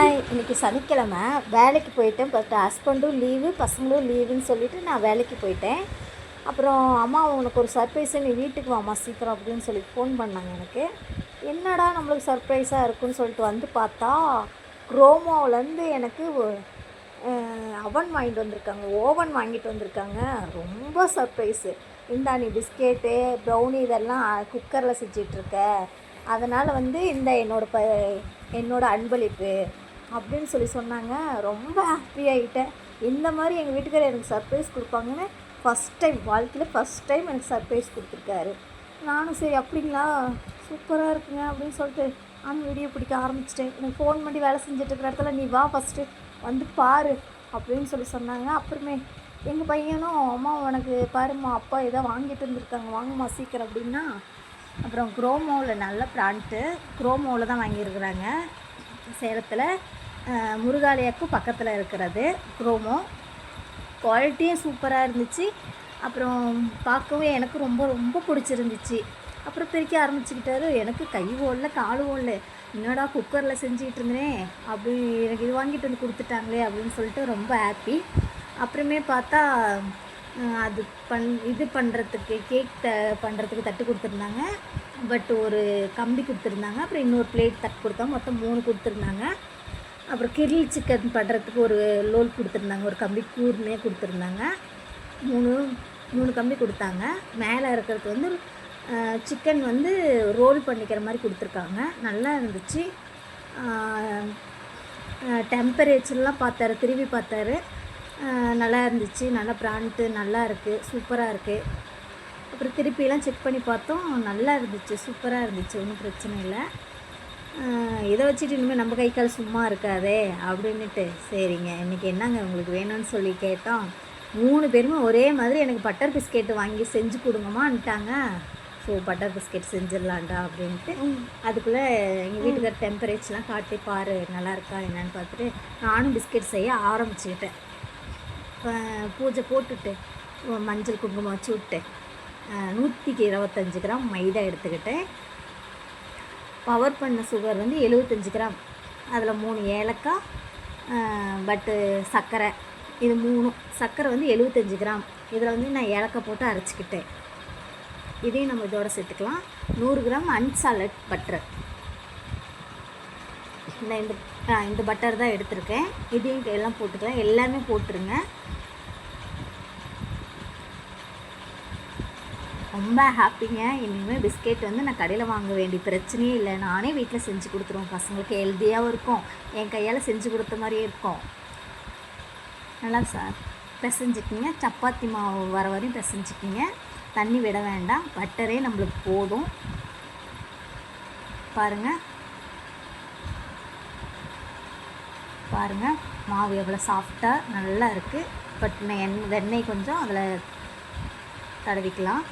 Hi, இன்றைக்கி சனிக்கிழமை வேலைக்கு போயிட்டேன். பட் ஹஸ்பண்டும் லீவு, பசங்களும் லீவுன்னு சொல்லிவிட்டு நான் வேலைக்கு போயிட்டேன். அப்புறம் அம்மா உனக்கு ஒரு சர்ப்ரைஸு, நீ வீட்டுக்கு வாம்மா சீக்கிரம் அப்படின்னு சொல்லி ஃபோன் பண்ணாங்க எனக்கு. என்னடா நம்மளுக்கு சர்ப்ரைஸாக இருக்குன்னு சொல்லிட்டு வந்து பார்த்தா, குரோமோவிலேருந்து எனக்கு அவன் வாங்கிட்டு வந்திருக்காங்க, ஓவன் வாங்கிட்டு வந்திருக்காங்க. ரொம்ப சர்ப்ரைஸு. இந்தா நீ பிஸ்கெட்டு, ப்ரௌனி இதெல்லாம் குக்கரில் செஞ்சிட்ருக்க, அதனால் வந்து இந்த என்னோடய அன்பளிப்பு அப்படின்னு சொல்லி சொன்னாங்க. ரொம்ப ஹாப்பி ஆகிட்டேன். இந்த மாதிரி எங்கள் வீட்டுக்காரர் எனக்கு சர்ப்ரைஸ் கொடுப்பாங்கன்னு வாழ்க்கையில் ஃபஸ்ட் டைம் எனக்கு சர்ப்ரைஸ் கொடுத்துருக்காரு. நானும் சரி அப்படிங்களா, சூப்பராக இருக்குங்க அப்படின்னு சொல்லிட்டு நானும் வீடியோ பிடிக்க ஆரம்பிச்சிட்டேன். எனக்கு ஃபோன் பண்ணி வேலை செஞ்சுட்ருக்கிற இடத்துல நீ வா ஃபஸ்ட்டு வந்து பாரு அப்படின்னு சொல்லி சொன்னாங்க. அப்புறமே எங்கள் பையனும் அம்மா உனக்கு பாரும்மா அப்பா ஏதோ வாங்கிட்டு வந்துருக்காங்க, வாங்கம்மா சீக்கிரம் அப்படின்னா. அப்புறம் குரோமோவில் நல்ல பிராண்ட்டு, குரோமோவில் தான் வாங்கியிருக்கிறாங்க. சேலத்தில் முருகாலயாக்கும் பக்கத்தில் இருக்கிறது குரோமோ. குவாலிட்டியும் சூப்பராக இருந்துச்சு. அப்புறம் பார்க்கவே எனக்கு ரொம்ப ரொம்ப பிடிச்சிருந்துச்சு. அப்புறம் பிரிக்க ஆரம்பிச்சுக்கிட்டாரு. எனக்கு கை ஓடல கால் ஓடல, என்னடா குக்கரில் செஞ்சுக்கிட்டு இருந்தேன் அப்படி எனக்கு இது வாங்கிட்டு வந்து கொடுத்துட்டாங்களே அப்படின்னு சொல்லிட்டு ரொம்ப ஹாப்பி. அப்புறமே பார்த்தா அது இது பண்ணுறதுக்கு கேக் பண்ணுறதுக்கு தட்டு கொடுத்துருந்தாங்க. பட் ஒரு கம்பி கொடுத்துருந்தாங்க. அப்புறம் இன்னொரு பிளேட் தட்டு கொடுத்தாங்க. மொத்தம் 3 கொடுத்துருந்தாங்க. அப்புறம் கிரில் சிக்கன் பண்ணுறதுக்கு ஒரு லோல் கொடுத்துருந்தாங்க. ஒரு கம்பி கூர்மையாக கொடுத்துருந்தாங்க. 3 கம்பி கொடுத்தாங்க. மேலே இருக்கிறது வந்து சிக்கன் வந்து ரோல் பண்ணிக்கிற மாதிரி கொடுத்துருக்காங்க. நல்லா இருந்துச்சு. டெம்பரேச்சர்லாம் பார்த்தாரு, திரும்பி பார்த்தாரு. நல்லா இருந்துச்சு. நல்லா பிராண்ட்டு நல்லா இருக்குது, சூப்பராக இருக்குது. அப்புறம் திருப்பியெல்லாம் செக் பண்ணி பார்த்தோம், நல்லா இருந்துச்சு, சூப்பராக இருந்துச்சு, ஒன்றும் பிரச்சனை இல்லை. இதை வச்சுட்டு இனிமேல் நம்ம கை கால் சும்மா இருக்காதே அப்படின்ட்டு சரிங்க இன்றைக்கி என்னங்க உங்களுக்கு வேணும்னு சொல்லி கேட்டோம். 3 பேருமே ஒரே மாதிரி எனக்கு பட்டர் பிஸ்கெட்டு வாங்கி செஞ்சு கொடுங்கம்மான்ட்டாங்க. ஸோ பட்டர் பிஸ்கெட் செஞ்சிடலான்டா அப்படின்ட்டு அதுக்குள்ளே எங்கள் வீட்டுக்கார டெம்பரேச்சர்லாம் காட்டி பாரு நல்லா இருக்கா என்னன்னு பார்த்துட்டு நானும் பிஸ்கெட் செய்ய ஆரம்பிச்சுக்கிட்டேன். பூஜை போட்டுட்டு மஞ்சள் குங்குமம் வச்சு விட்டு 125 கிராம் மைதா எடுத்துக்கிட்டேன். பவர் பண்ண சுகர் வந்து 75 கிராம், அதில் 3 ஏலக்காய், பட்டு சர்க்கரை, இது 3 சர்க்கரை வந்து 75 கிராம். இதில் வந்து நான் ஏலக்காய் போட்டு அரைச்சிக்கிட்டேன். இதையும் நம்ம இதோட சேர்த்துக்கலாம். 100 கிராம் அன்சாலட் பட்டர், இந்த பட்டர் தான் எடுத்திருக்கேன். இதையும் எல்லாம் போட்டுக்கலாம், எல்லாமே போட்டுருங்க. ரொம்ப ஹாப்பிங்க. இனிமேல் பிஸ்கெட் வந்து நான் கடையில் வாங்க வேண்டிய பிரச்சனையே இல்லை. நானே வீட்டில் செஞ்சு கொடுத்துருவோம். பசங்களுக்கு ஹெல்த்தியாகவும் இருக்கும், என் கையால் செஞ்சு கொடுத்த மாதிரியே இருக்கும். நல்லா பிசைஞ்சிக்கிங்க. சப்பாத்தி மாவு வர வரையும் பிசைஞ்சிக்கிங்க. தண்ணி விட வேண்டாம், பட்டரே நம்மளுக்கு போதும். பாருங்கள் மாவு எவ்வளோ சாஃப்டாக நல்லா இருக்குது. பட் வெண்ணெய் கொஞ்சம் அதில் தடவிக்கலாம்.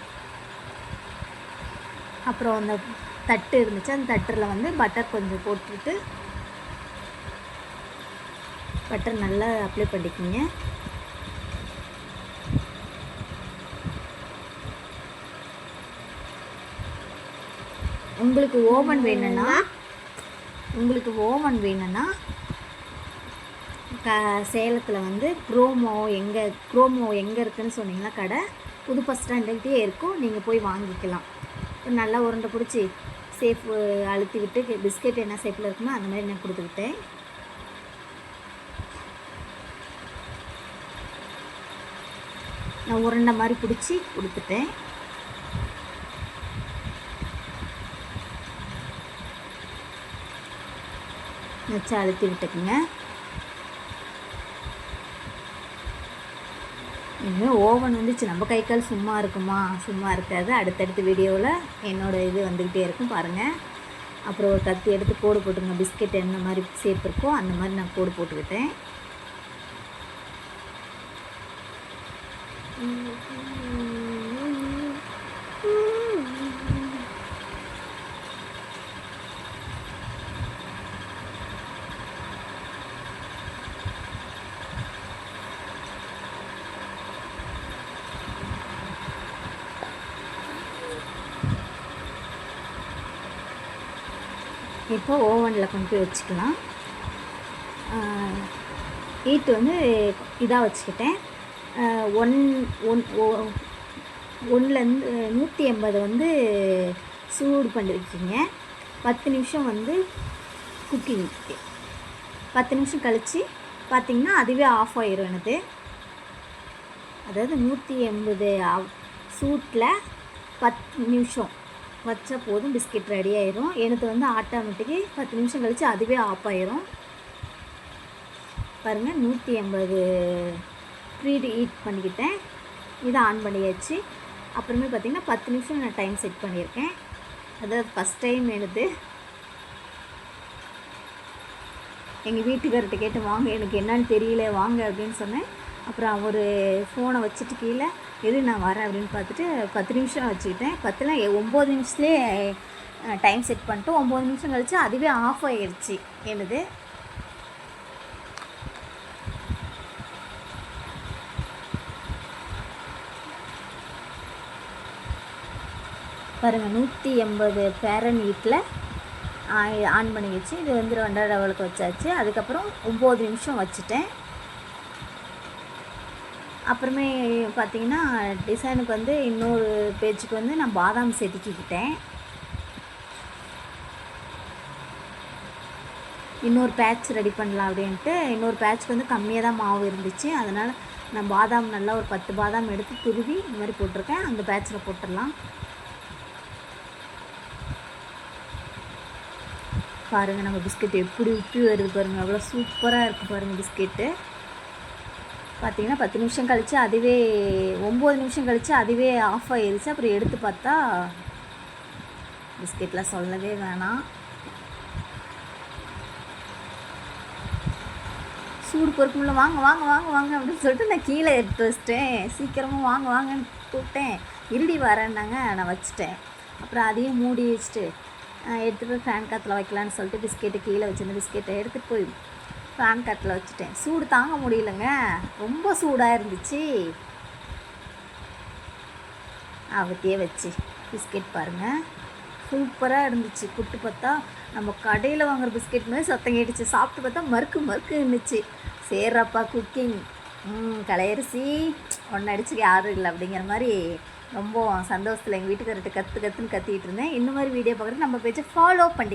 அப்புறம் அந்த தட்டு இருந்துச்சு, அந்த தட்டில் வந்து பட்டர் கொஞ்சம் போட்டுட்டு பட்டர் நல்லா அப்ளை பண்ணிக்கிங்க. உங்களுக்கு ஓவன் வேணும்னா சேலத்தில் வந்து குரோமோ எங்கே இருக்குதுன்னு சொன்னீங்கன்னா கடை புது பஸ் ஸ்டாண்டுக்கிட்டே இருக்கும், நீங்கள் போய் வாங்கிக்கலாம். நல்லா உருண்டை பிடிச்சி சேஃப் அழுத்தி விட்டு பிஸ்கெட் என்ன ஷேப்பில் இருக்குமோ அந்த மாதிரி நான் கொடுத்துக்கிட்டேன். நான் உருண்டை மாதிரி பிடிச்சி கொடுத்துட்டேன். வச்சு அழுத்தி விட்டுக்குங்க. இன்னும் ஓவன் வந்துச்சு, நம்ம கை கால் சும்மா இருக்குமா, சும்மா இருக்காது. அடுத்தடுத்த வீடியோவில் என்னோடய இது வந்துக்கிட்டே இருக்கும் பாருங்கள். அப்புறம் ஒரு கத்தி எடுத்து கோடு போட்டுங்க. பிஸ்கெட் என்ன மாதிரி ஷேப் இருக்கோ அந்த மாதிரி நான் கோடு போட்டுக்கிட்டேன். இப்போ ஓவனில் கொண்டு போய் வச்சுக்கலாம். ஹீட் வந்து இதாக வச்சுக்கிட்டேன். ஒன் ஒன் ஒன்றுலேருந்து 180 வந்து சூடு பண்ணியிருக்கீங்க. 10 நிமிஷம் வந்து குக்கிங்க்கு. 10 நிமிஷம் கழித்து பார்த்திங்கன்னா அதுவே ஆஃப் ஆயிரும் எனக்கு. அதாவது 180 சூட்டில் 10 நிமிஷம் வச்சா போதும், பிஸ்கெட் ரெடி ஆயிரும். எனக்கு வந்து ஆட்டோமேட்டிக்கு 10 நிமிஷம் கழித்து அதுவே ஆஃப் ஆயிரும். பாருங்கள், 180 ப்ரீ ஹீட் பண்ணிக்கிட்டேன். இதை ஆன் பண்ணியாச்சு. அப்புறமே பார்த்திங்கன்னா 10 நிமிஷம் நான் டைம் செட் பண்ணியிருக்கேன். அதாவது ஃபஸ்ட் டைம் எடுத்து எங்கள் வீட்டுக்கார்ட்ட கேட்டு வாங்க, எனக்கு என்னன்னு தெரியல வாங்க அப்படின்னு சொன்னேன். அப்புறம் அவர் ஃபோனை வச்சுட்டு கீழே எது நான் வரேன் அப்படின்னு பார்த்துட்டு 10 நிமிஷம் வச்சுக்கிட்டேன். 9 நிமிஷத்துலேயே டைம் செட் பண்ணிட்டு 9 நிமிஷம் கழித்து அதுவே ஆஃப் ஆகிடுச்சு எனது. பாருங்கள், 180 ஃபாரன்ஹீட்டில் ஆன் பண்ணி வச்சு இது வந்து 200 லெவலுக்கு வச்சாச்சு. அதுக்கப்புறம் 9 நிமிஷம் வச்சுட்டேன். அப்புறமே பார்த்திங்கன்னா டிசைனுக்கு வந்து இன்னொரு பேஜுக்கு வந்து நான் பாதாம் செதுக்கிக்கிட்டேன். இன்னொரு பேட்ச் ரெடி பண்ணலாம் அப்படின்ட்டு. இன்னொரு பேட்ச்க்கு வந்து கம்மியாக தான் மாவு இருந்துச்சு. அதனால் நான் பாதாம் நல்லா ஒரு 10 பாதாம் எடுத்து துருவி இந்த மாதிரி போட்டிருக்கேன். அந்த பேட்சில் போட்டுடலாம். பாருங்கள், நம்ம பிஸ்கெட் எப்படி உப்பி வருது பாருங்கள், அவ்வளோ சூப்பராக இருக்குது பாருங்கள் பிஸ்கெட்டு. பார்த்திங்கன்னா 10 நிமிஷம் கழித்து அதுவே 9 நிமிஷம் கழித்து அதுவே ஆஃப் ஆகிடுச்சு. அப்புறம் எடுத்து பார்த்தா பிஸ்கெட்லாம் சொல்லவே வேணாம். சூடு பொறுக்கும்ல, வாங்க வாங்க வாங்க வாங்க அப்படின்னு சொல்லிட்டு நான் கீழே எடுத்து வச்சிட்டேன். சீக்கிரமாக வாங்க வாங்கன்னு கூப்பிட்டேன். இருடி வரேன்னாங்க, நான் வச்சுட்டேன். அப்புறம் அதையும் மூடி வச்சுட்டு எடுத்துகிட்டு போய் ஃபேன் காற்றுல வைக்கலான்னு சொல்லிட்டு பிஸ்கெட்டு கீழே வச்சுருந்த பிஸ்கெட்டை எடுத்துகிட்டு போய் ஃபேன் காற்றுல வச்சுட்டேன். சூடு தாங்க முடியலைங்க, ரொம்ப சூடாக இருந்துச்சு. அவத்தையே வச்சு பிஸ்கெட் பாருங்கள், சூப்பராக இருந்துச்சு. புட்டு பார்த்தா நம்ம கடையில் வாங்குகிற பிஸ்கெட் மாதிரி சத்தம் கேட்டுச்சு. சாப்பிட்டு பார்த்தா மறுக்கு மறுக்கு இருந்துச்சு. சேர்றப்பா குக்கிங், கலையரிசி ஒன்று அடிச்சு யாரும் இல்லை அப்படிங்கிற மாதிரி ரொம்ப சந்தோஷத்தில் எங்கள் வீட்டுக்காரர்கிட்ட கற்றுன்னு கத்திக்கிட்டு இருந்தேன். இந்த மாதிரி வீடியோ பார்க்குறது நம்ம பேஜை ஃபாலோ பண்ணி